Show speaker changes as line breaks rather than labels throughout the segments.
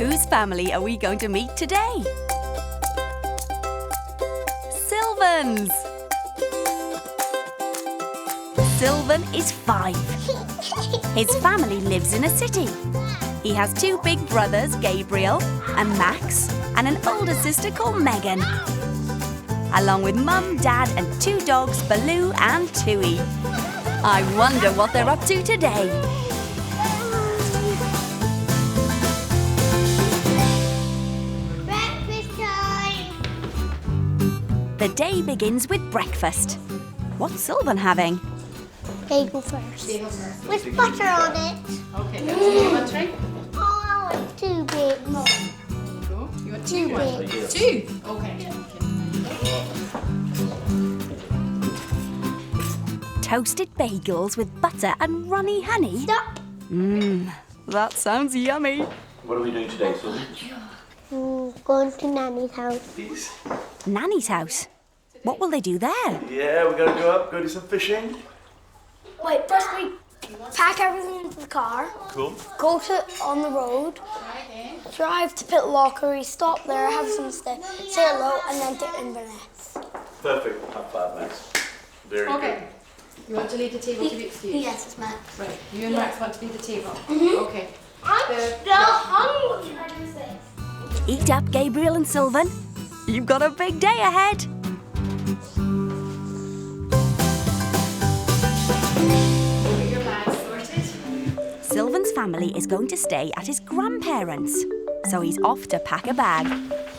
Whose family are we going to meet today? Sylvan's! Sylvan is 5. His family lives in a city. He has 2 big brothers, Gabriel and Max, and an older sister called Megan, along with Mum, Dad and 2 dogs, Baloo and Tui. I wonder what they're up to today.
Breakfast time!
The day begins with breakfast. What's Sylvan having?
Bagel first. With butter on it.
Okay, you want to buttering?
Oh, I want 2 bits.
There you go. You want
2 bits.
2? Okay.
Toasted bagels with butter and runny honey.
Stop.
That sounds yummy.
What are we doing today, Sylvan?
Going to Nanny's house.
Please.
Nanny's house. What will they do there?
Yeah, we're going to go do some fishing.
Wait, first we pack everything into the car,
Cool.
go to on the road, drive to Pit Loch, stop there, have some stuff, say hello, and then to Inverness.
Perfect. Have 5 minutes. Very
Okay. You want to leave the table to be excused?
Yes, it's Matt.
Right. You and Max want to leave the table? Okay.
I'm still hungry.
Eat up, Gabriel and Sylvan. You've got a big day ahead.
Get your bags sorted.
Sylvan's family is going to stay at his grandparents', so he's off to pack a bag.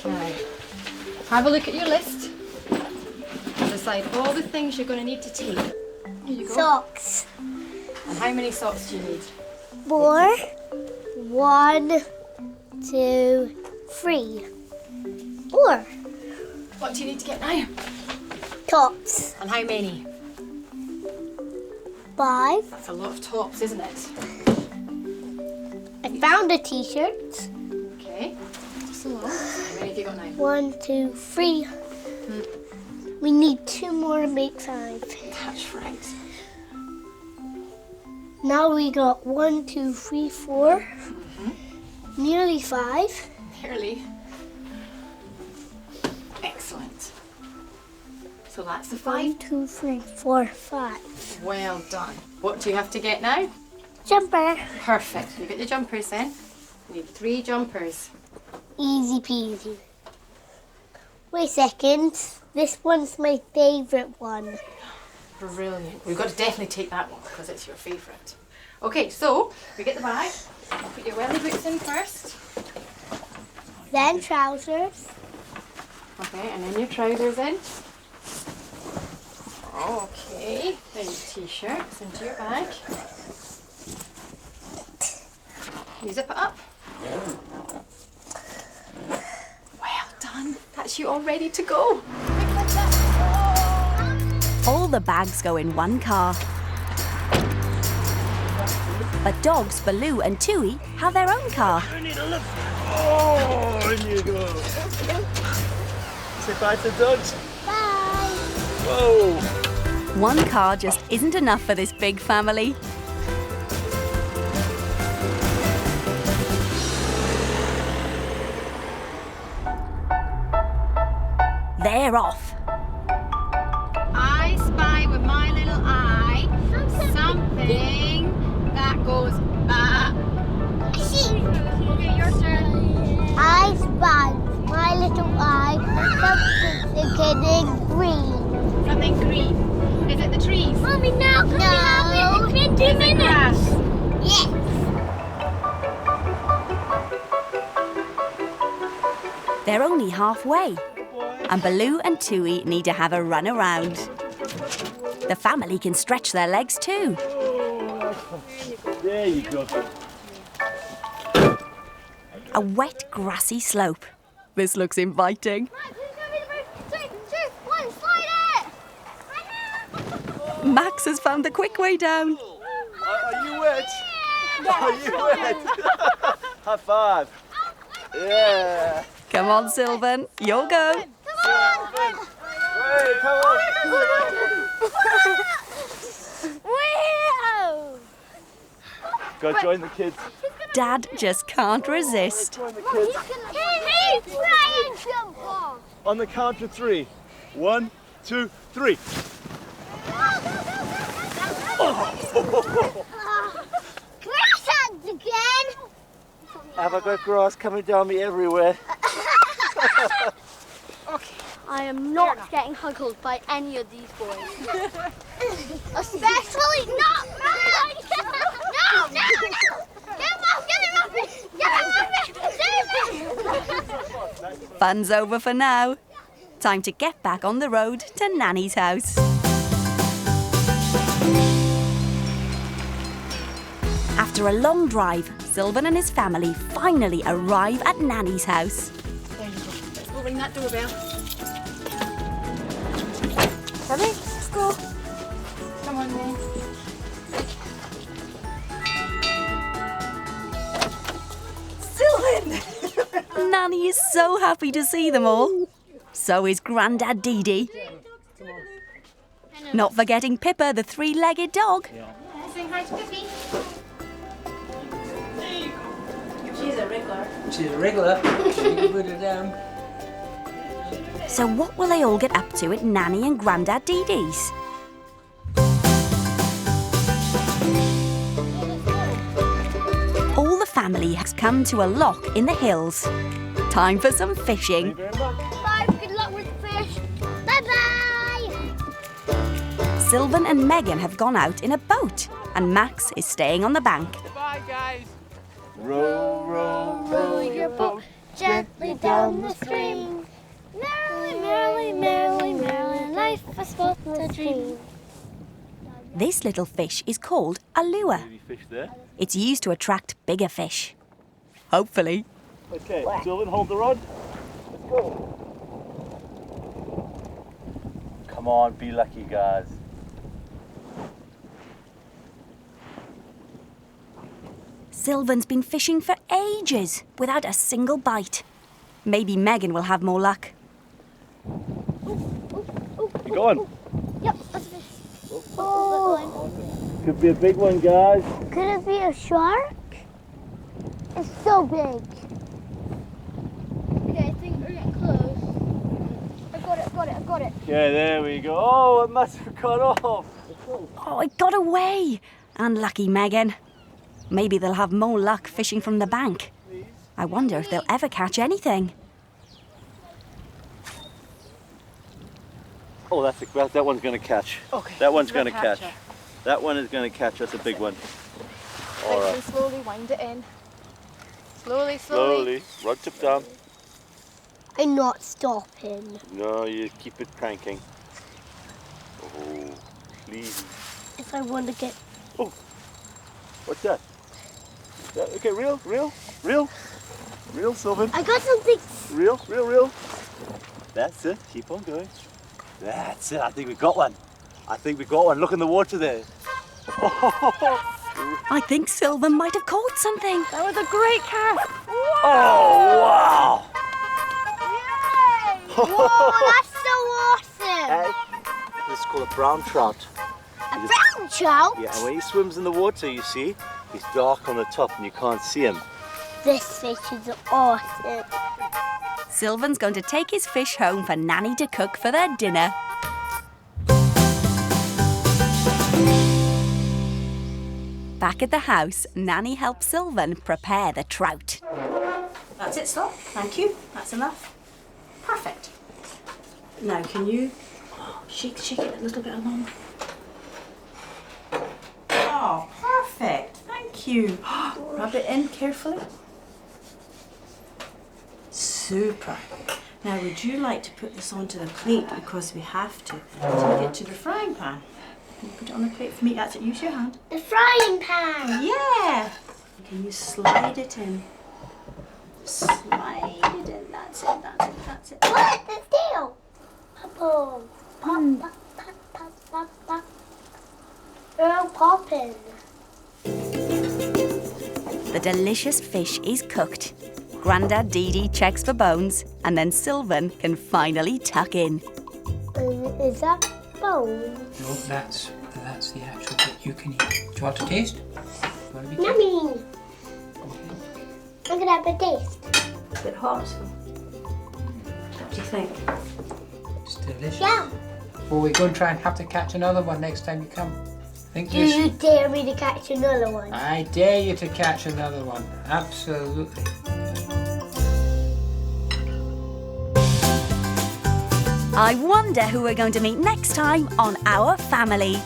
Right. Have a look at your list. Decide all the things you're going to need to take. Here you go.
Socks.
And how many socks do you need?
4. 1, 2, 3. 4.
What do you need to get now?
Tops.
And how many?
5.
That's a lot of tops, isn't it?
I found a t-shirt.
Okay. Just a lot. How many have you got now?
1, 2, 3. We need 2 more to make 5.
That's right.
Now we got 1, 2, 3, 4. Nearly 5.
Nearly. Excellent. So that's the 5.
1, 2, 3, 4, 5.
Well done. What do you have to get now?
Jumper.
Perfect. You get the jumpers then. You need 3 jumpers.
Easy peasy. Wait a second. This one's my favourite one.
Brilliant. We've got to definitely take that one because it's your favourite. Okay, so we get the bag. Put your welly boots in first.
Then trousers.
Okay, and then your trousers in. Okay, then your t-shirts into your bag. You zip it up. Well done. That's you all ready to go.
All the bags go in one car. But dogs Baloo and Tui have their own car.
I need a look. Oh, in you go. Say bye to the dogs.
Bye.
Whoa.
One car just isn't enough for this big family. They're off.
I spy with my little eye something that goes Okay, your turn.
I spy my little eye. Something getting green.
Something green. Is it the trees?
Mommy, now can we have it? It's been 2
Is it
minutes.
grass?
Yes.
They're only halfway. And Baloo and Tui need to have a run around. The family can stretch their legs too.
There you go.
A wet, grassy slope. This looks inviting. Max has found the quick way down.
Are you wet? Are you wet? High 5. Yeah.
Come on, Sylvan. You'll go.
Hey, come on.
Wow!
Go join the kids.
Dad just can't resist.
Join the kids.
He's trying jump off.
On the count of 3. 1, 2, 3.
Grass hands again.
Have I got grass coming down me everywhere?
I am not getting huggled by any of these boys. Especially not mine! No! Get him off me! Save me!
Fun's over for now. Time to get back on the road to Nanny's house. After a long drive, Sylvan and his family finally arrive at Nanny's house.
There you go. Let's go ring that doorbell.
Ready? Let's go.
Come on then.
Sylvan! Nanny is so happy to see them all. So is Grandad Dee Dee. Not forgetting Pippa, the three-legged dog.
Say hi to Pippi. She's a regular.
She's a regular. You can put her down.
So what will they all get up to at Nanny and Grandad Dee Dee's? All the family has come to a loch in the hills. Time for some fishing.
Bye, good luck with the fish. Bye-bye.
Sylvan and Megan have gone out in a boat, and Max is staying on the bank.
Bye, guys.
Row, row, row your boat gently down the stream. Merrily, merrily, merrily, merrily, life is but a dream.
This little fish is called a lure.
Baby fish there.
It's used to attract bigger fish. Hopefully.
Okay, Sylvan, hold the rod. Let's go. Come on, be lucky, guys.
Sylvan's been fishing for ages without a single bite. Maybe Megan will have more luck.
You go on.
Yep, that's a fish. Oh,
Could be a big one, guys.
could it be a shark? It's so big. Okay, I think we're getting close. I got it.
Okay, there we go. Oh, it must have got off.
Oh, it got away! Unlucky Megan. Maybe they'll have more luck fishing from the bank. I wonder if they'll ever catch anything.
Oh, that one's going to catch.
Okay.
That one's
it's gonna
going to catch.
her.
That one is going to catch. That's a big one. All
Right,
right.
slowly wind it in. Slowly.
Slowly. Rod tip down.
I'm not stopping.
No, you keep it cranking. Oh, please.
If I want to get...
What's that? Okay, reel, Sylvan.
I got something...
Reel. That's it. Keep on going. That's it. I think we got one. Look in the water there.
I think Sylvan might have caught something.
That was a great cast.
Oh, wow.
Whoa, that's so awesome!
This is called a brown trout.
A brown trout?
Yeah, and when he swims in the water, you see, he's dark on the top and you can't see him.
This fish is awesome.
Sylvan's going to take his fish home for Nanny to cook for their dinner. Back at the house, Nanny helps Sylvan prepare the trout.
That's it, stop. Thank you. That's enough. Perfect. Now, can you shake it a little bit along? Oh, perfect. Thank you. Rub it in carefully. Super. Now, would you like to put this onto the plate, because we have to take it to the frying pan? Can you put it on the plate for me? That's it. Use your hand.
The frying pan!
Yeah. Can you slide it in? Slide it in. That's it.
What? The tail! Pop, pop, pop. They're all popping.
The delicious fish is cooked. Grandad Dee Dee checks for bones, and then Sylvan can finally tuck in.
Is that bone?
No, that's the actual bit you can eat. Do you want to taste? Want to be careful.
Yummy. I'm gonna have a taste.
A bit hot, so what do you think?
It's delicious.
Yeah.
Well, we're going to try and have to catch another one next time you come. I think
Do you
this.
dare me to catch another one?
I dare you to catch another one. Absolutely.
I wonder who we're going to meet next time on Our Family.